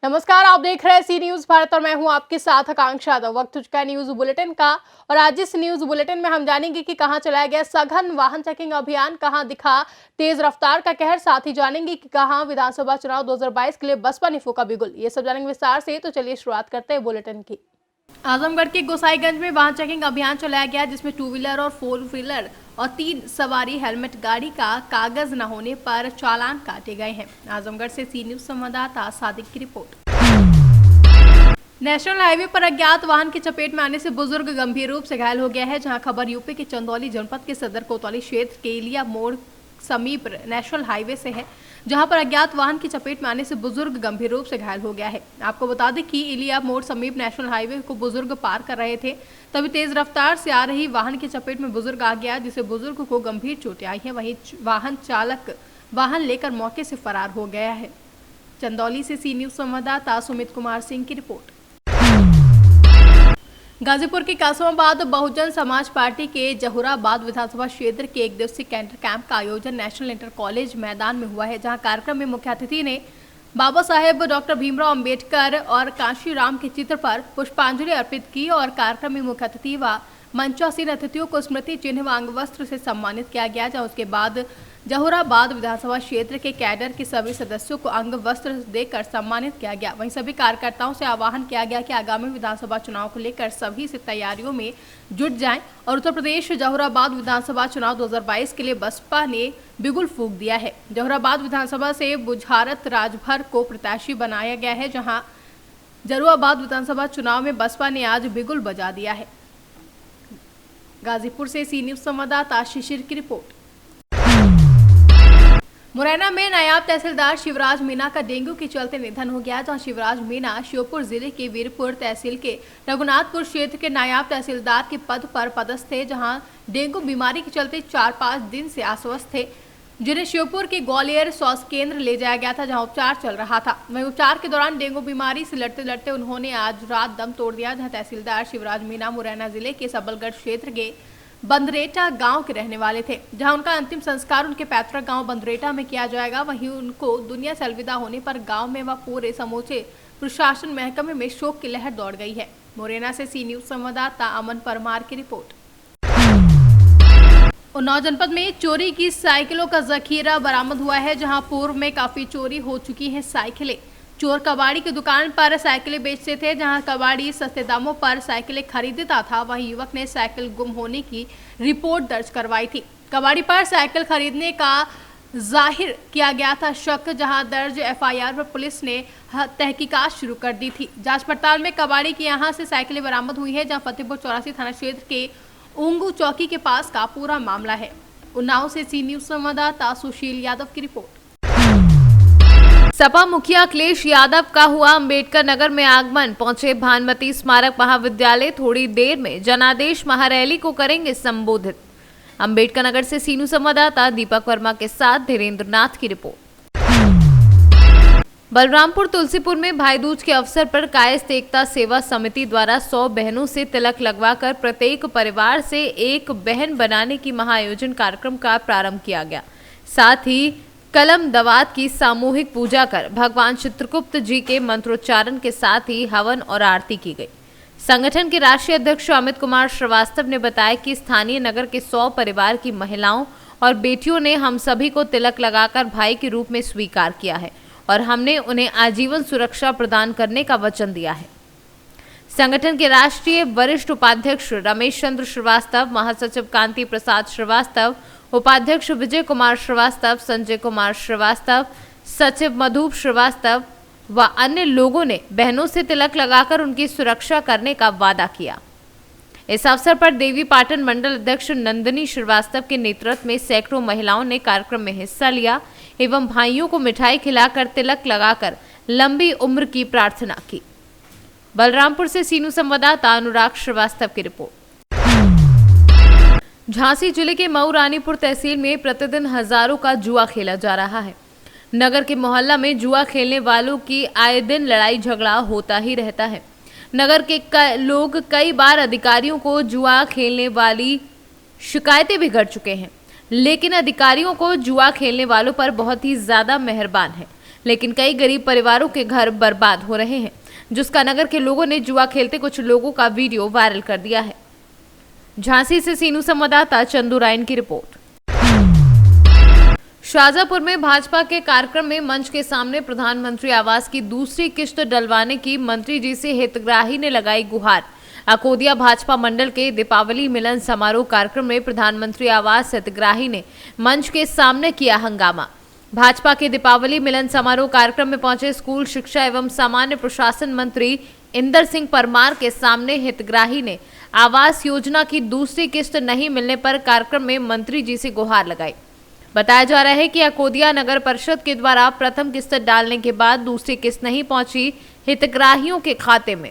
नमस्कार, आप देख रहे हैं सी न्यूज भारत और मैं हूं आपके साथ आकांक्षा यादव। वक्त हो चुका है न्यूज बुलेटिन का और आज इस न्यूज बुलेटिन में हम जानेंगे कि कहां चलाया गया सघन वाहन चेकिंग अभियान, कहां दिखा तेज रफ्तार का कहर। साथ ही जानेंगे कि कहां विधानसभा चुनाव 2022 के लिए बसपा ने फूंका बिगुल। ये सब जानेंगे विस्तार से, तो चलिए शुरुआत करते हैं बुलेटिन की। आजमगढ़ के गोसाईगंज में वाहन चेकिंग अभियान चलाया गया, जिसमें 2 व्हीलर और 4 व्हीलर और 3 सवारी हेलमेट गाड़ी का कागज न होने पर चालान काटे गए हैं। आजमगढ़ से सी न्यूज संवाददाता सादिक की रिपोर्ट। नेशनल हाईवे पर अज्ञात वाहन की चपेट में आने से बुजुर्ग गंभीर रूप से घायल हो गया है। जहां खबर यूपी के चंदौली जनपद के सदर कोतवाली क्षेत्र के इलिया मोड़ समीप नेशनल हाईवे से है, जहां पर अज्ञात वाहन की चपेट में आने से बुजुर्ग गंभीर रूप से घायल हो गया है। आपको बता दें कि इलिया मोड़ समीप नेशनल हाईवे को बुजुर्ग पार कर रहे थे, तभी तेज रफ्तार से आ रही वाहन की चपेट में बुजुर्ग आ गया, जिससे बुजुर्ग को गंभीर चोटें आई है। वहीं वाहन चालक वाहन लेकर मौके से फरार हो गया है। चंदौली से सी न्यूज संवाददाता सुमित कुमार सिंह की रिपोर्ट। गाजीपुर के कासमाबाद बहुजन समाज पार्टी के जहुराबाद विधानसभा क्षेत्र के 1 दिवसीय कैंटर कैंप का आयोजन नेशनल इंटर कॉलेज मैदान में हुआ है। जहां कार्यक्रम में मुख्य अतिथि ने बाबा साहेब डॉक्टर भीमराव अंबेडकर और कांशीराम के चित्र पर पुष्पांजलि अर्पित की और कार्यक्रम में मुख्य अतिथि व मंचासीन अतिथियों को स्मृति चिन्ह व अंग वस्त्र से सम्मानित किया गया। जहां उसके बाद जहुराबाद विधानसभा क्षेत्र के कैडर के सभी सदस्यों को अंग वस्त्र देकर सम्मानित किया गया। वहीं सभी कार्यकर्ताओं से आह्वान किया गया कि आगामी विधानसभा चुनाव को लेकर सभी से तैयारियों में जुट जाएं और उत्तर प्रदेश जहुराबाद विधानसभा चुनाव 2022 के लिए बसपा ने बिगुल फूंक दिया है। जहुराबाद विधानसभा से बुझारत राजभर को प्रत्याशी बनाया गया है, जहाँ जहुराबाद विधानसभा चुनाव में बसपा ने आज बिगुल बजा दिया है। गाजीपुर से सी न्यूज संवाददाता शिशिर की रिपोर्ट। मुरैना में नायब तहसीलदार शिवराज मीणा का डेंगू के चलते निधन हो गया। जहां शिवराज मीणा श्योपुर जिले के वीरपुर तहसील के रघुनाथपुर क्षेत्र के नायब तहसीलदार के पद पर पदस्थ थे, जहां डेंगू बीमारी के चलते 4-5 दिन से अस्वस्थ थे, जिन्हें श्योपुर के ग्वालियर स्वास्थ्य केंद्र ले जाया गया था, जहां उपचार चल रहा था। वहीं उपचार के दौरान डेंगू बीमारी से लड़ते लड़ते उन्होंने आज रात दम तोड़ दिया। जहां तहसीलदार शिवराज मीणा मुरैना जिले के सबलगढ़ क्षेत्र के बंदरेटा गांव के रहने वाले थे, जहां उनका अंतिम संस्कार उनके पैतृक गांव बंदरेटा में किया जाएगा। वहीं उनको दुनिया से अलविदा होने पर गांव में व पूरे समूचे प्रशासन महकमे में शोक की लहर दौड़ गई है। मुरैना से सी न्यूज संवाददाता अमन परमार की रिपोर्ट। उन्नाव जनपद में चोरी की साइकिलों का जखीरा बरामद हुआ है, जहां पूर्व में काफी चोरी हो चुकी हैं साइकिलें। चोर कबाड़ी की दुकान पर साइकिलें बेचते थे, जहां कबाड़ी सस्ते दामों पर साइकिलें खरीदता था। वहीं युवक ने साइकिल गुम होने की रिपोर्ट दर्ज करवाई थी। कबाड़ी पर साइकिल खरीदने का जाहिर किया गया था शक, जहां दर्ज एफआईआर पर पुलिस ने तहकीकात शुरू कर दी थी। जांच पड़ताल में कबाड़ी की यहां से साइकिलें बरामद हुई है, जहां फतेहपुर 84 थाना क्षेत्र के ऊंगू चौकी के पास का पूरा मामला है। उन्नाव से सी न्यूज संवाददाता सुशील यादव की रिपोर्ट। सपा मुखिया अखिलेश यादव का हुआ अंबेडकर नगर में आगमन। पहुंचे भानुमति स्मारक महाविद्यालय। थोड़ी देर में जनादेश महारैली को करेंगे संबोधित। अंबेडकर नगर से सीनू संवाददाता दीपक वर्मा के साथ धीरेन्द्र नाथ की रिपोर्ट। बलरामपुर तुलसीपुर में भाई दूज के अवसर पर कायस्थ एकता सेवा समिति द्वारा 100 बहनों से तिलक लगवाकर प्रत्येक परिवार से एक बहन बनाने की महाआयोजन कार्यक्रम का प्रारंभ किया गया। साथ ही कलम दवात की सामूहिक पूजा कर भगवान चित्रगुप्त जी के मंत्रोच्चारण के साथ ही हवन और आरती की गई। संगठन के राष्ट्रीय अध्यक्ष अमित कुमार श्रीवास्तव ने बताया कि स्थानीय नगर के 100 परिवार की महिलाओं और बेटियों ने हम सभी को तिलक लगाकर भाई के रूप में स्वीकार किया है और हमने उन्हें आजीवन सुरक्षा प्रदान करने का वचन दिया है। संगठन के राष्ट्रीय वरिष्ठ उपाध्यक्ष रमेश चंद्र श्रीवास्तव, महासचिव कांति प्रसाद श्रीवास्तव, उपाध्यक्ष विजय कुमार श्रीवास्तव, संजय कुमार श्रीवास्तव, सचिव मधुप श्रीवास्तव व अन्य लोगों ने बहनों से तिलक लगाकर उनकी सुरक्षा करने का वादा किया। इस अवसर पर देवी पाटन मंडल अध्यक्ष नंदिनी श्रीवास्तव के नेतृत्व में सैकड़ों महिलाओं ने कार्यक्रम में हिस्सा लिया एवं भाइयों को मिठाई खिलाकर तिलक लगाकर लंबी उम्र की प्रार्थना की। बलरामपुर से सीनू संवाददाता अनुराग श्रीवास्तव की रिपोर्ट। झांसी जिले के मऊ रानीपुर तहसील में प्रतिदिन हजारों का जुआ खेला जा रहा है। नगर के मोहल्ला में जुआ खेलने वालों की आए दिन लड़ाई झगड़ा होता ही रहता है। नगर के लोग कई बार अधिकारियों को जुआ खेलने वाली शिकायतें भी कर चुके हैं, लेकिन अधिकारियों को जुआ खेलने वालों पर बहुत ही ज्यादा मेहरबान है। लेकिन कई गरीब परिवारों के घर बर्बाद हो रहे हैं, जिसका नगर के लोगों ने जुआ खेलते कुछ लोगों का वीडियो वायरल कर दिया है। झांसी से सीनू संवाददाता चंदू रायन की रिपोर्ट। शाहजहांपुर में भाजपा के कार्यक्रम में मंच के सामने प्रधानमंत्री आवास की दूसरी किश्त डलवाने की मंत्री जी से हितग्राही ने लगाई गुहार। अकोदिया भाजपा मंडल के दीपावली मिलन समारोह कार्यक्रम में प्रधानमंत्री आवास हितग्राही ने मंच के सामने किया हंगामा। भाजपा के दीपावली मिलन समारोह कार्यक्रम में पहुंचे स्कूल शिक्षा एवं सामान्य प्रशासन मंत्री इंदर सिंह परमार के सामने हितग्राही ने आवास योजना की दूसरी किस्त नहीं मिलने पर कार्यक्रम में मंत्री जी से गुहार लगाई। बताया जा रहा है कि अकोदिया नगर परिषद के द्वारा प्रथम किस्त डालने के बाद दूसरी किस्त नहीं पहुंची हितग्राहियों के खाते में।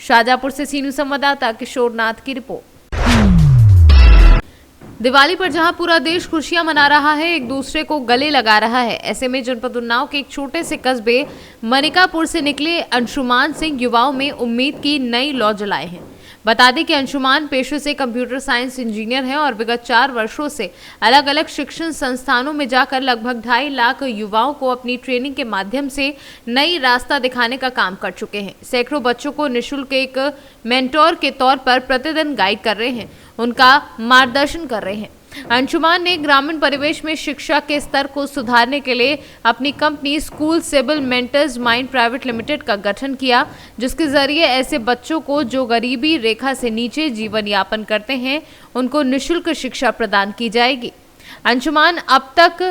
शाहजहांपुर से सीनू संवाददाता किशोर नाथ की रिपोर्ट। दिवाली पर जहां पूरा देश खुशियां मना रहा है, एक दूसरे को गले लगा रहा है, ऐसे में जनपद उन्नाव के एक छोटे से कस्बे मनिकापुर से निकले अंशुमान सिंह युवाओं में उम्मीद की नई लौ जलाए हैं। बता दें कि अंशुमान पेशे से कंप्यूटर साइंस इंजीनियर हैं और विगत 4 वर्षों से अलग अलग शिक्षण संस्थानों में जाकर लगभग 2.5 लाख युवाओं को अपनी ट्रेनिंग के माध्यम से नई रास्ता दिखाने का काम कर चुके हैं। सैकड़ों बच्चों को निःशुल्क एक मेंटोर के तौर पर प्रतिदिन गाइड कर रहे हैं, उनका मार्गदर्शन कर रहे हैं। अंशुमान ने ग्रामीण परिवेश में शिक्षा के स्तर को सुधारने के लिए अपनी company school civil mentors mind private limited का गठन किया, जिसके जरिए ऐसे बच्चों को जो गरीबी रेखा से नीचे जीवन यापन करते हैं, उनको निःशुल्क शिक्षा प्रदान की जाएगी। अंशुमान अब तक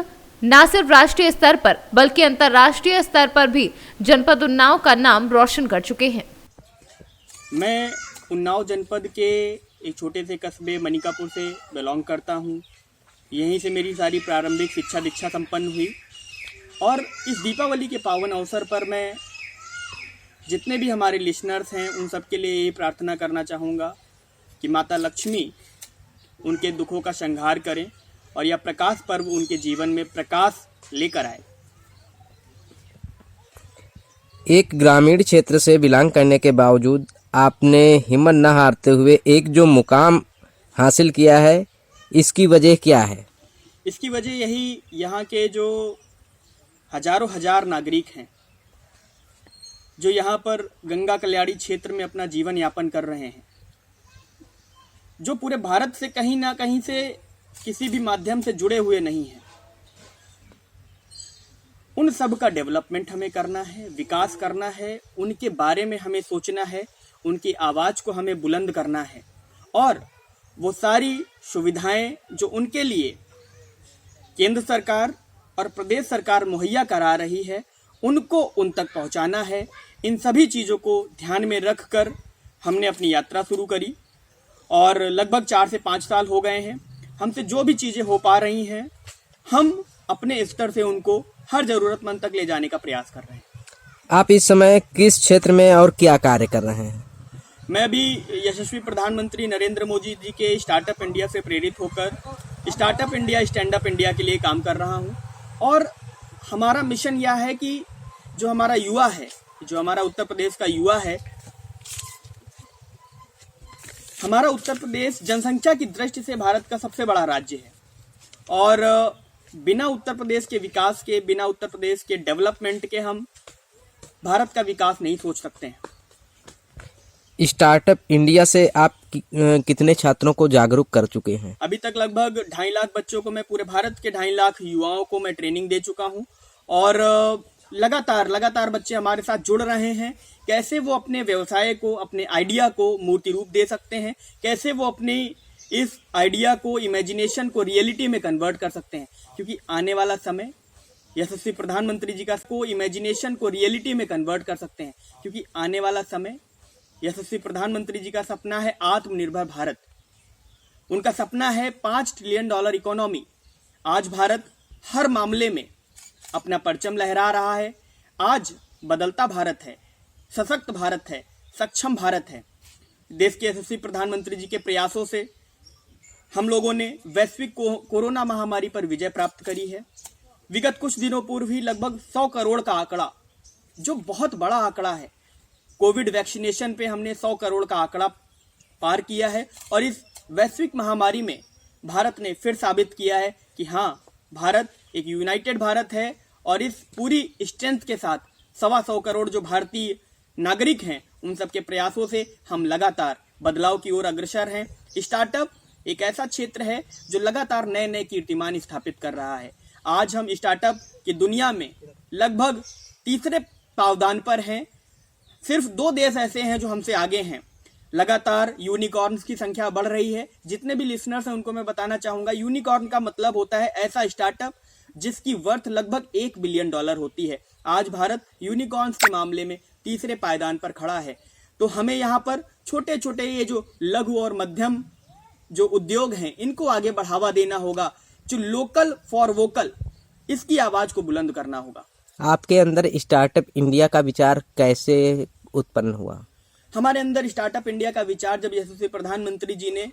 न सिर्फ राष्ट्रीय स्तर पर बल्कि अंतर्राष्ट्रीय स्तर पर भी जनपद उन्नाव का नाम रोशन कर चुके हैं। मैं उन्नाव जनपद के एक छोटे से कस्बे मनिकापुर से बिलोंग करता हूँ। यहीं से मेरी सारी प्रारंभिक शिक्षा दीक्षा संपन्न हुई और इस दीपावली के पावन अवसर पर मैं जितने भी हमारे लिसनर्स हैं उन सब के लिए ये प्रार्थना करना चाहूँगा कि माता लक्ष्मी उनके दुखों का संहार करें और यह प्रकाश पर्व उनके जीवन में प्रकाश लेकर आए। एक ग्रामीण क्षेत्र से बिलोंग करने के बावजूद आपने हिम्मत न हारते हुए एक जो मुकाम हासिल किया है, इसकी वजह क्या है? इसकी वजह यही यहाँ के जो हजारों हजार नागरिक हैं जो यहाँ पर गंगा कल्याणी क्षेत्र में अपना जीवन यापन कर रहे हैं, जो पूरे भारत से कहीं ना कहीं से किसी भी माध्यम से जुड़े हुए नहीं हैं, उन सब का डेवलपमेंट हमें करना है, विकास करना है, उनके बारे में हमें सोचना है, उनकी आवाज़ को हमें बुलंद करना है और वो सारी सुविधाएं जो उनके लिए केंद्र सरकार और प्रदेश सरकार मुहैया करा रही है, उनको उन तक पहुंचाना है। इन सभी चीज़ों को ध्यान में रखकर हमने अपनी यात्रा शुरू करी और लगभग 4 से 5 साल हो गए हैं। हमसे जो भी चीज़ें हो पा रही हैं, हम अपने स्तर से उनको हर ज़रूरतमंद तक ले जाने का प्रयास कर रहे हैं। आप इस समय किस क्षेत्र में और क्या कार्य कर रहे हैं? मैं अभी यशस्वी प्रधानमंत्री नरेंद्र मोदी जी के स्टार्टअप इंडिया से प्रेरित होकर startup India stand up India के लिए काम कर रहा हूं और हमारा मिशन यह है कि जो हमारा युवा है, जो हमारा उत्तर प्रदेश का युवा है, हमारा उत्तर प्रदेश जनसंख्या की दृष्टि से भारत का सबसे बड़ा राज्य है और बिना उत्तर प्रदेश के विकास के, बिना उत्तर प्रदेश के डेवलपमेंट के हम भारत का विकास नहीं सोच सकते हैं। स्टार्टअप इंडिया से आप कितने छात्रों को जागरूक कर चुके हैं? अभी तक लगभग 2.5 लाख बच्चों को, मैं पूरे भारत के 2.5 लाख युवाओं को मैं ट्रेनिंग दे चुका हूं और लगातार बच्चे हमारे साथ जुड़ रहे हैं। कैसे वो अपने व्यवसाय को, अपने आइडिया को मूर्ति रूप दे सकते हैं, कैसे वो अपनी इस आइडिया को, इमेजिनेशन को रियलिटी में कन्वर्ट कर सकते हैं, क्योंकि आने वाला समय यशस्वी प्रधानमंत्री जी का को इमेजिनेशन को रियलिटी में कन्वर्ट कर सकते हैं, क्योंकि आने वाला समय यशस्वी प्रधानमंत्री जी का सपना है आत्मनिर्भर भारत। उनका सपना है $5 ट्रिलियन इकोनॉमी। आज भारत हर मामले में अपना परचम लहरा रहा है। आज बदलता भारत है, सशक्त भारत है, सक्षम भारत है। देश के यशस्वी प्रधानमंत्री जी के प्रयासों से हम लोगों ने वैश्विक कोरोना महामारी पर विजय प्राप्त करी है। विगत कुछ दिनों पूर्व ही लगभग 100 करोड़ का आंकड़ा, जो बहुत बड़ा आंकड़ा है, कोविड वैक्सीनेशन पे हमने 100 करोड़ का आंकड़ा पार किया है और इस वैश्विक महामारी में भारत ने फिर साबित किया है कि हाँ, भारत एक यूनाइटेड भारत है और इस पूरी स्ट्रेंथ के साथ 125 करोड़ जो भारतीय नागरिक हैं उन सबके प्रयासों से हम लगातार बदलाव की ओर अग्रसर हैं। स्टार्टअप एक ऐसा क्षेत्र है जो लगातार नए नए कीर्तिमान स्थापित कर रहा है। आज हम स्टार्टअप की दुनिया में लगभग तीसरे पावदान पर हैं। सिर्फ 2 देश ऐसे हैं जो हमसे आगे हैं। लगातार यूनिकॉर्न्स की संख्या बढ़ रही है। जितने भी लिसनर्स हैं उनको मैं बताना चाहूंगा, यूनिकॉर्न का मतलब होता है ऐसा स्टार्टअप जिसकी वर्थ लगभग $1 बिलियन होती है। आज भारत यूनिकॉर्न्स के मामले में तीसरे पायदान पर खड़ा है। तो हमें यहाँ पर छोटे छोटे ये जो लघु और मध्यम जो उद्योग हैं इनको आगे बढ़ावा देना होगा। जो लोकल फॉर वोकल, इसकी आवाज को बुलंद करना होगा। आपके अंदर स्टार्टअप इंडिया का विचार कैसे उत्पन्न हुआ? हमारे अंदर स्टार्टअप इंडिया का विचार जब यशस्वी प्रधानमंत्री जी ने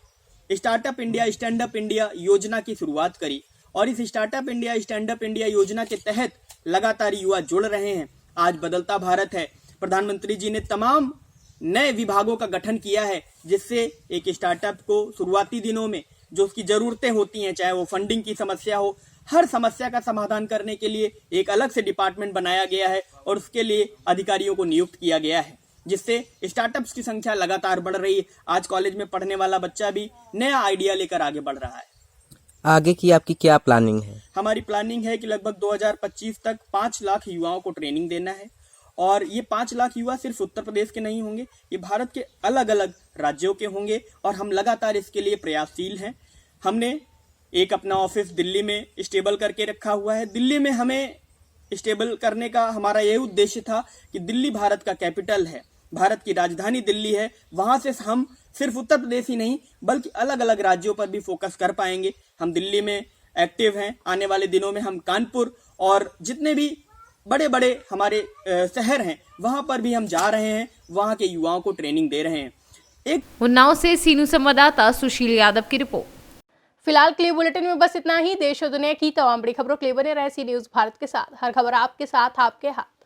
startup India stand up India योजना की शुरुआत करी और इस startup India stand up India योजना के तहत लगातार युवा जुड़ रहे हैं। आज बदलता भारत है। प्रधानमंत्री जी ने तमाम नए विभागों का गठन किया है जिससे एक स्टार्टअप को शुरुआती दिनों में जो उसकी जरूरतें होती हैं, चाहे वो फंडिंग की समस्या हो, हर समस्या का समाधान करने के लिए एक अलग से डिपार्टमेंट बनाया गया है और उसके लिए अधिकारियों को नियुक्त किया गया है, जिससे स्टार्टअप्स की संख्या लगातार बढ़ रही है। आज कॉलेज में पढ़ने वाला बच्चा भी नया आइडिया लेकर आगे बढ़ रहा है। आगे की आपकी क्या प्लानिंग है? हमारी प्लानिंग है कि लगभग 2025 तक 5 लाख युवाओं को ट्रेनिंग देना है और ये 5 लाख युवा सिर्फ उत्तर प्रदेश के नहीं होंगे, ये भारत के अलग अलग राज्यों के होंगे और हम लगातार इसके लिए प्रयासशील हैं। हमने एक अपना ऑफिस दिल्ली में स्टेबल करके रखा हुआ है। दिल्ली में हमें स्टेबल करने का हमारा यही उद्देश्य था कि दिल्ली भारत का कैपिटल है, भारत की राजधानी दिल्ली है। वहां से हम सिर्फ उत्तर प्रदेश ही नहीं बल्कि अलग अलग राज्यों पर भी फोकस कर पाएंगे। हम दिल्ली में एक्टिव हैं। आने वाले दिनों में हम कानपुर और जितने भी बड़े बड़े हमारे शहर हैं वहां पर भी हम जा रहे हैं, वहां के युवाओं को ट्रेनिंग दे रहे हैं। उन्नाव से सीनू संवाददाता सुशील यादव की रिपोर्ट। फिलहाल के लिए बुलेटिन में बस इतना ही। देश और दुनिया की तमाम बड़ी खबरों के लिए बने रहे सी न्यूज़ भारत के साथ। हर खबर आपके साथ, आपके हाथ।